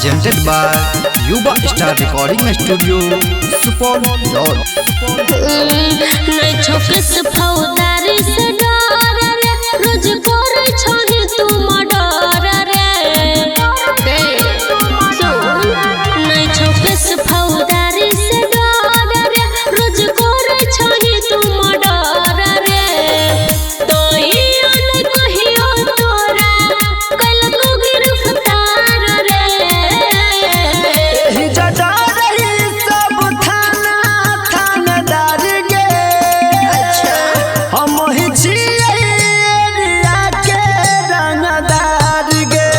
presented by Yuba Star Recording Studio, Supon Road. नहीं छोके से फौदारी से डर रे, रोज करे छोड़ी तू मडर रे। नहीं छोके से फौदारी से डर रे, रोज करे छोड़ी तू मडर रे। तो ये न कहियो तोरा कल को गिरफ्तार रे। ही जटा रही सब थाना थानेदार गे। अच्छा हम ही छिए एरिया के रंगदार गे।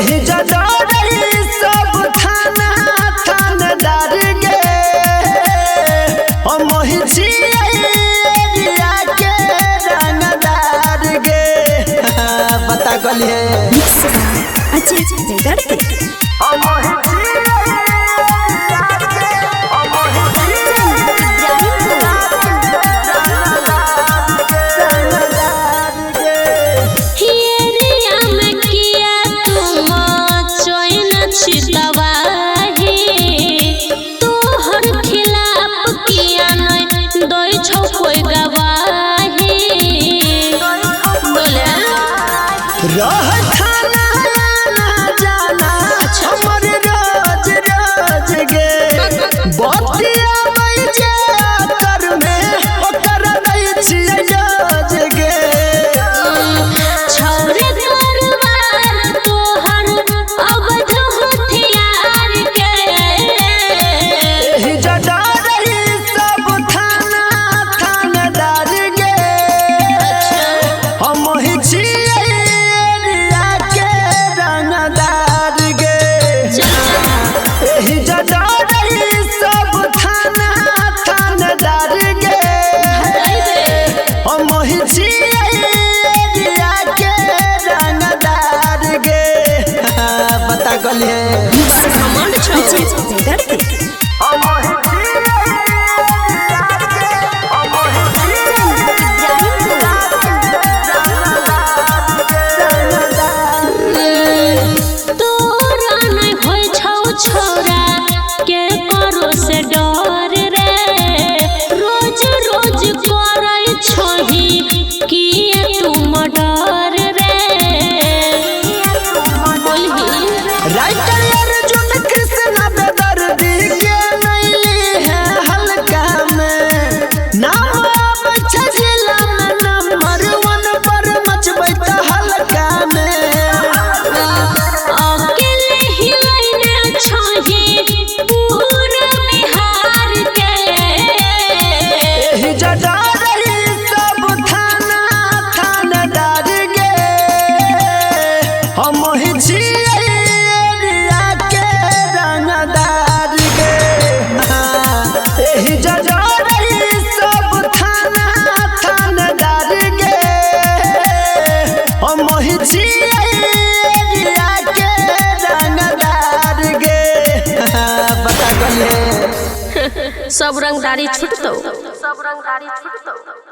ही जटा रही सब थाना थानेदार गे। हम ही छिए एरिया के रंगदार गे। बता गलिए अच्छे डरते सब रंगदारी छूटतो।